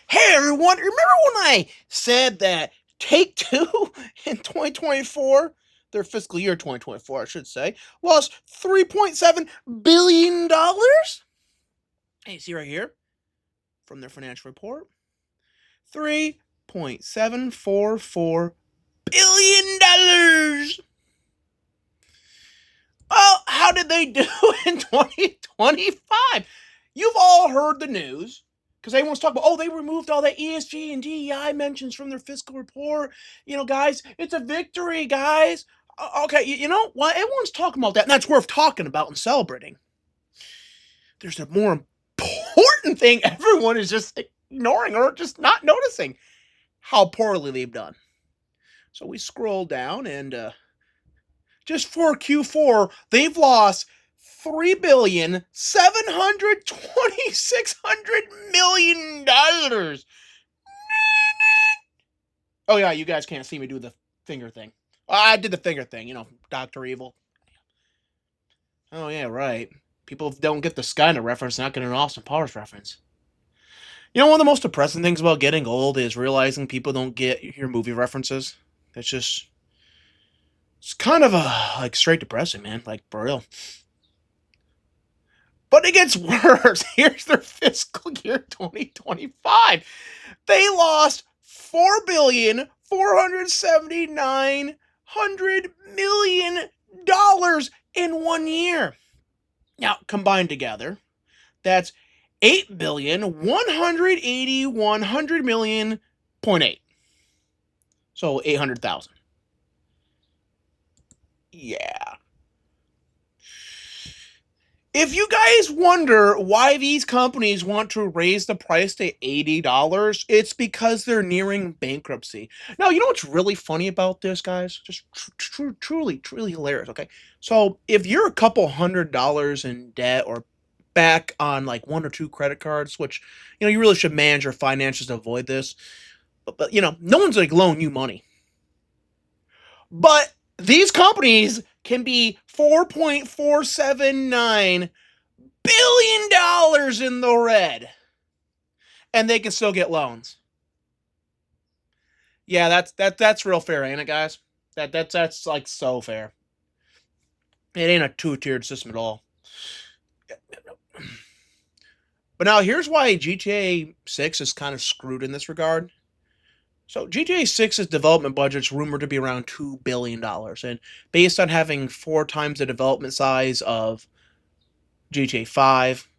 Hey everyone, remember when I said that Take Two in 2024, their fiscal year 2024, I should say, lost $3.7 billion? Hey, see right here from their financial report $3.744 billion. Oh, how did they do in 2025? You've all heard the news because everyone's talking about, oh, they removed all the ESG and DEI mentions from their fiscal report. Guys, it's a victory, guys. Okay, you know what? Everyone's talking about that, and that's worth talking about and celebrating. There's a more important thing everyone is just ignoring or just not noticing how poorly they've done. So we scroll down and just for Q4, they've lost $3,726,000,000. Oh yeah, you guys can't see me do the finger thing. I did the finger thing, Doctor Evil. Oh yeah, right. People don't get the Skynet reference, not get an Austin Powers reference. One of the most depressing things about getting old is realizing people don't get your movie references. It's kind of like straight depressing, man. Like for real. But it gets worse. Here's their fiscal year 2025. They lost $4,479,000,000 in 1 year. Now, combined together, that's 8,181,000,000.8. So 800,000. Yeah. If you guys wonder why these companies want to raise the price to $80, it's because they're nearing bankruptcy. Now, you know what's really funny about this, guys? Just truly hilarious, okay? So, if you're a couple $100 in debt or back on like one or two credit cards, which, you really should manage your finances to avoid this, but no one's like loaning you money. But these companies can be $4.479 billion in the red, and they can still get loans. Yeah, that's real fair, ain't it, guys? That's like so fair. It ain't a two-tiered system at all. But now here's why GTA 6 is kind of screwed in this regard. So GTA 6's development budget's rumored to be around $2 billion, and based on having 4 times the development size of GTA 5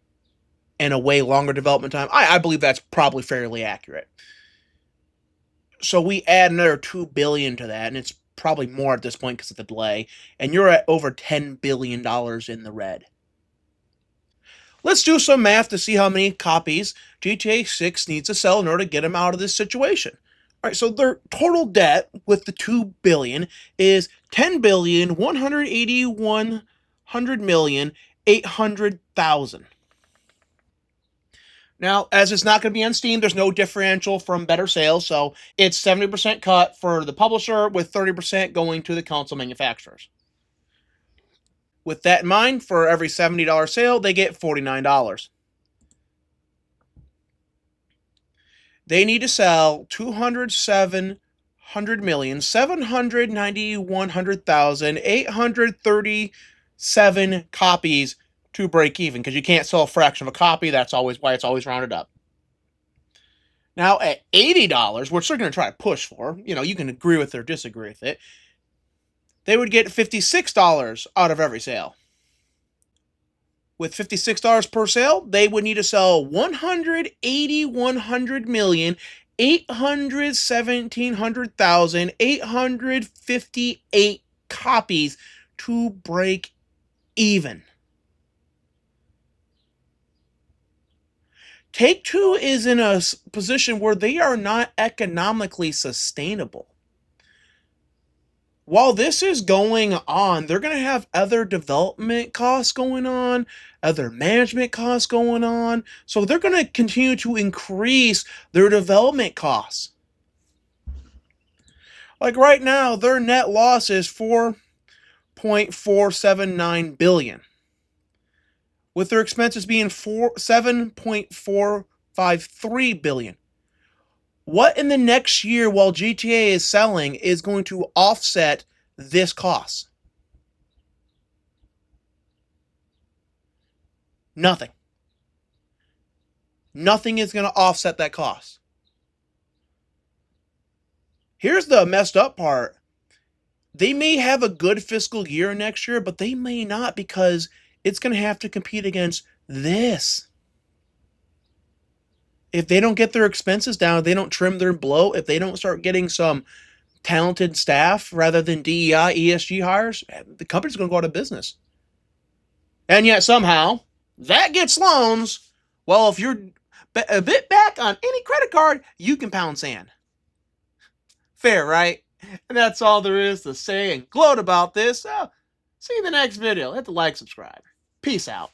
and a way longer development time, I believe that's probably fairly accurate. So we add another $2 billion to that, and it's probably more at this point because of the delay, and you're at over $10 billion in the red. Let's do some math to see how many copies GTA 6 needs to sell in order to get them out of this situation. All right, so their total debt with the $2 billion is $10,181,800,000. Now, as it's not going to be on Steam, there's no differential from better sales, so it's 70% cut for the publisher with 30% going to the console manufacturers. With that in mind, for every $70 sale, they get $49. They need to sell 207,791,837 copies to break even, because you can't sell a fraction of a copy. That's always why it's always rounded up. Now, at $80, which they're going to try to push for, you can agree with it or disagree with it, they would get $56 out of every sale. With $56 per sale, they would need to sell 181,817,858 copies to break even. Take-Two is in a position where they are not economically sustainable. While this is going on, they're going to have other development costs going on, other management costs going on. So they're going to continue to increase their development costs. Like right now, their net loss is $4.479 billion, with their expenses being $7.453 billion. What in the next year while GTA is selling is going to offset this cost? Nothing. Nothing is going to offset that cost. Here's the messed up part. They may have a good fiscal year next year, but they may not, because it's going to have to compete against this. If they don't get their expenses down, if they don't trim their bloat, if they don't start getting some talented staff rather than DEI, ESG hires, the company's going to go out of business. And yet somehow that gets loans. Well, if you're a bit back on any credit card, you can pound sand. Fair, right? And that's all there is to say and gloat about this. So, see you in the next video. Hit the like, subscribe. Peace out.